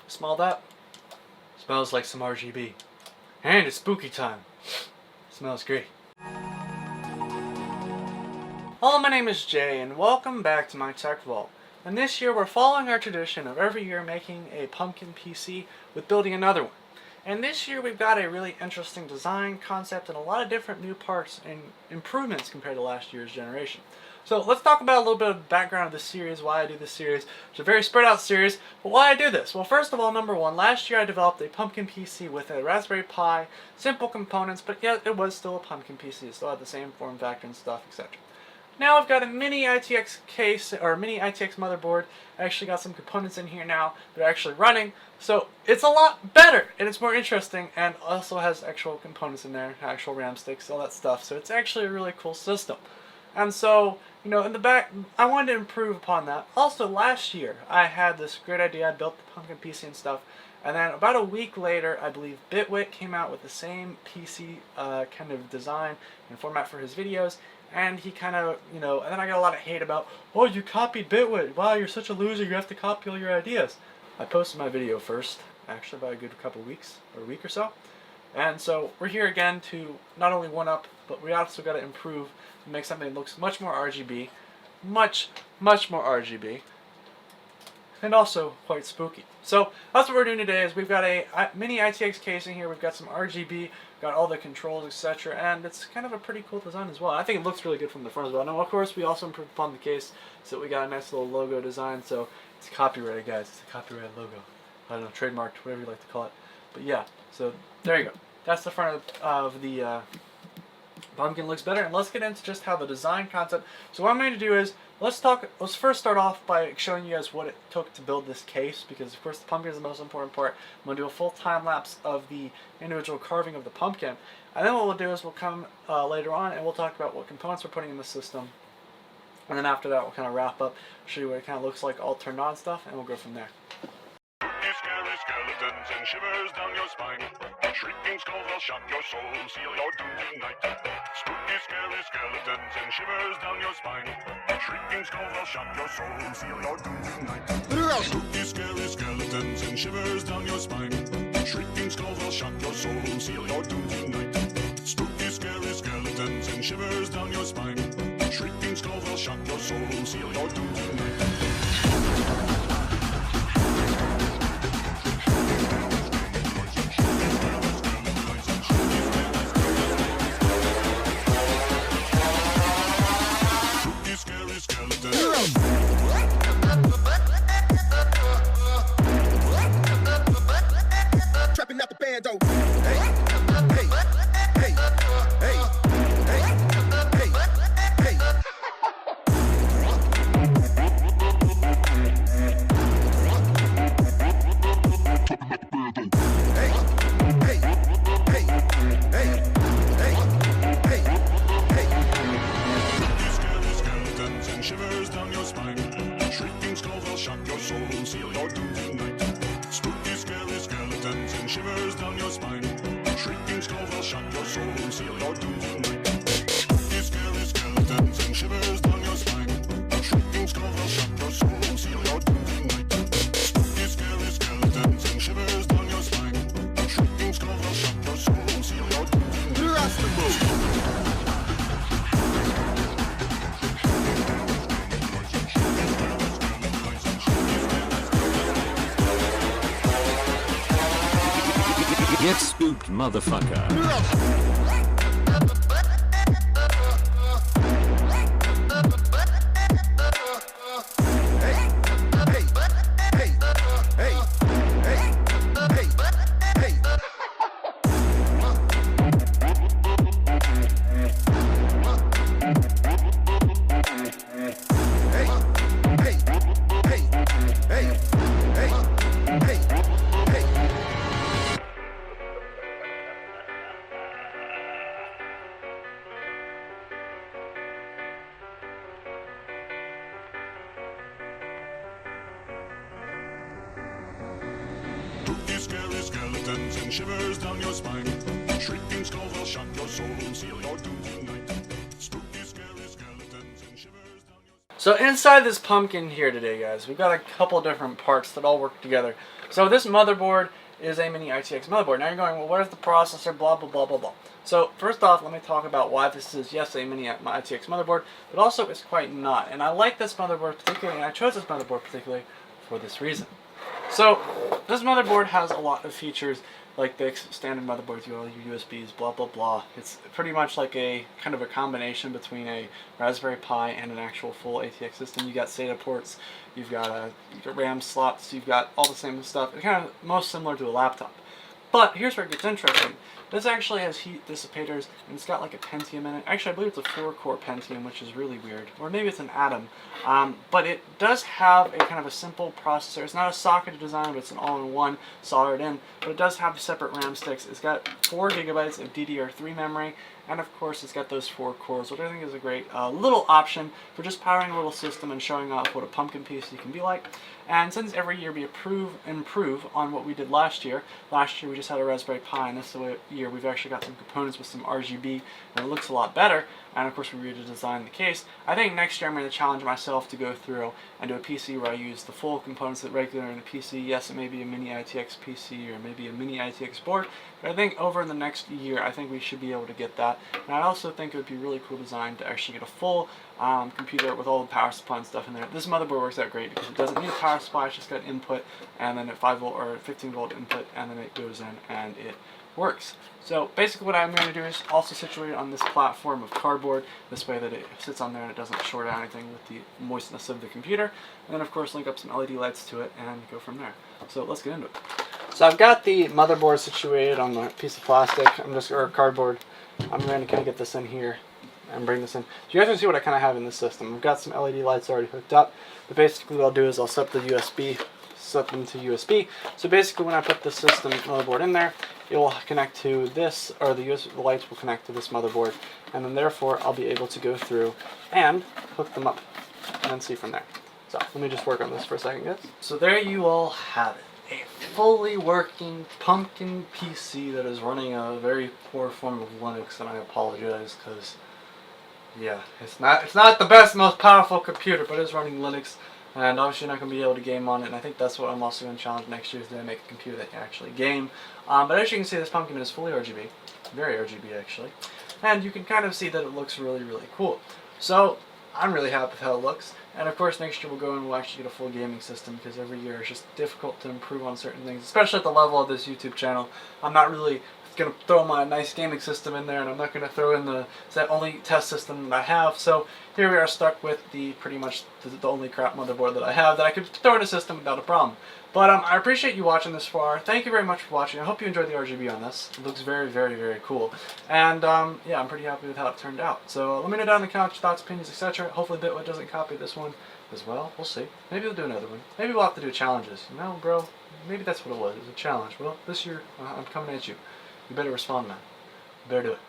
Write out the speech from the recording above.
Smell that? Smells like some RGB. And it's spooky time. Smells great. Hello, my name is Jay, and welcome back to my Tech Vault. And this year we're following our tradition of every year making a Pumpkin PC with building another one. And this year we've got a really interesting design concept and a lot of different new parts and improvements compared to last year's generation. So let's talk about a little bit of the background of this series, why I do this series. It's a very spread out series, but why I do this? Well, first of all, number one, last year I developed a Pumpkin PC with a Raspberry Pi, simple components, but yet it was still a Pumpkin PC. It still had the same form factor and stuff, etc. Now I've got a mini ITX case, or mini ITX motherboard. I actually got some components in here now that are actually running, so it's a lot better, and it's more interesting, and also has actual components in there, actual RAM sticks, all that stuff, so it's actually a really cool system. And so, you know, in the back, I wanted to improve upon that. Also, last year, I had this great idea. I built the Pumpkin PC and stuff. And then about a week later, I believe Bitwit came out with the same PC kind of design and format for his videos. And he kind of, you know, and then I got a lot of hate about, oh, you copied Bitwit. Wow, you're such a loser. You have to copy all your ideas. I posted my video first, actually by a good couple of weeks, or a week or so. And so we're here again to not only one-up, but we also got to improve and make something that looks much more RGB, much more RGB, and also quite spooky. So that's what we're doing today. Is we've got a mini ITX case in here. We've got some RGB, got all the controls, etc., and it's kind of a pretty cool design as well. I think it looks really good from the front as well. Now, of course, we also improved upon the case, so we got a nice little logo design. So it's copyrighted, guys. It's a copyrighted logo. I don't know, trademarked, whatever you like to call it. But yeah, so there you go. That's the front of the Pumpkin. Looks better, and let's get into just how the design concept. So what I'm going to do is let's first start off by showing you guys what it took to build this case, because of course the pumpkin is the most important part. I'm going to do a full time lapse of the individual carving of the pumpkin, and then what we'll do is we'll come later on and we'll talk about what components we're putting in the system, and then after that we'll kind of wrap up, show you what it kind of looks like all turned on stuff, and we'll go from there. Scary skeletons and shivers down your spine. Shrieking skulls will shock your soul, seal your doom tonight. Spooky, scary skeletons and shivers down your spine. Shrieking skulls will shock your soul, seal your doom tonight. Spooky, scary skeletons and shivers down your spine. Shrieking skulls will shock your soul, seal your doom tonight. Spooky, scary skeletons and shivers down your spine. Shrieking skulls will shock your soul, seal your doom tonight. Trapping out the bando. Hey, hey, hey, hey, hey, hey, hey. Skeletons and shivers down your spine. Shrieking skulls will shock your soul, seal your doom tonight. Spooky, scary skeletons and shivers down your spine. Shrieking skulls will shock your soul, seal your doom tonight. Spooky, scary skeletons and shivers down your spine. Shrieking skulls will shock your soul, seal your doom tonight. Spooky, scary skeletons and shivers down your spine. Shrieking skulls will shock your soul, seal your doom tonight. Get spooked, motherfucker. Scary skeletons and shivers down your spine. Shrieking skulls will shock your soul, seal your doom tonight. Spooky, scary skeletons and shivers down your spine. So inside this pumpkin here today, guys, we've got a couple different parts that all work together. So this motherboard is a mini ITX motherboard. Now you're going, well, where's the processor, blah, blah, blah, blah, blah. So first off, let me talk about why this is, yes, a mini ITX motherboard, but also it's quite not. And I like this motherboard particularly, and I chose this motherboard particularly for this reason. So this motherboard has a lot of features like the standard motherboards, you all your USBs, blah, blah, blah. It's pretty much like a kind of a combination between a Raspberry Pi and an actual full ATX system. You got SATA ports, you've got RAM slots, you've got all the same stuff. It's kind of most similar to a laptop. But here's where it gets interesting. This actually has heat dissipators, and it's got like a Pentium in it. Actually, I believe it's a 4-core Pentium, which is really weird. Or maybe it's an Atom. But it does have a kind of a simple processor. It's not a socketed design, but it's an all-in-one, soldered in. But it does have separate RAM sticks. It's got 4 gigabytes of DDR3 memory, and of course it's got those 4 cores, which I think is a great little option for just powering a little system and showing off what a Pumpkin PC can be like. And since every year we improve on what we did last year we just had a Raspberry Pi, and this year we've actually got some components with some RGB, and it looks a lot better. And of course we redesigned the case. I think next year I'm going to challenge myself to go through and do a PC where I use the full components that regular in a PC. Yes, it may be a mini ITX PC or maybe a mini ITX board, but I think over the next year I think we should be able to get that. And I also think it would be really cool design to actually get a full computer with all the power supply and stuff in there. This motherboard works out great because it doesn't need a power supply, it's just got input and then a 5 volt or 15 volt input, and then it goes in and it works. So basically what I'm going to do is also situate it on this platform of cardboard, this way that it sits on there and it doesn't short out anything with the moistness of the computer. And then of course link up some LED lights to it and go from there. So let's get into it. So I've got the motherboard situated on a piece of plastic, or cardboard. I'm going to kind of get this in here and bring this in. So you guys can see what I kind of have in this system. I've got some LED lights already hooked up, but basically what I'll do is I'll set the USB, set them to USB. So basically when I put the system motherboard in there, it will connect to this, or the lights will connect to this motherboard, and then therefore I'll be able to go through and hook them up and then see from there. So let me just work on this for a second, guys. So there you all have it. A fully working Pumpkin PC that is running a very poor form of Linux, and I apologize because, yeah, it's not the best, most powerful computer, but it's running Linux, and obviously not going to be able to game on it, and I think that's what I'm also going to challenge next year, is to make a computer that can actually game. But as you can see, this Pumpkin is fully RGB, very RGB actually, and you can kind of see that it looks really, really cool. So I'm really happy with how it looks, and of course next year we'll go and we'll actually get a full gaming system, because every year it's just difficult to improve on certain things, especially at the level of this YouTube channel. I'm not really going to throw my nice gaming system in there, and I'm not going to throw in the only test system that I have. So here we are stuck with pretty much the only crap motherboard that I have that I could throw in a system without a problem. But I appreciate you watching this far. Thank you very much for watching. I hope you enjoyed the RGB on this. It looks very, very, very cool. And yeah, I'm pretty happy with how it turned out. So let me know down in the comments, thoughts, opinions, etc. Hopefully Bitwit doesn't copy this one as well. We'll see. Maybe we'll do another one. Maybe we'll have to do challenges. You know, bro, maybe that's what it was. It was a challenge. Well, this year, I'm coming at you. You better respond, man. You better do it.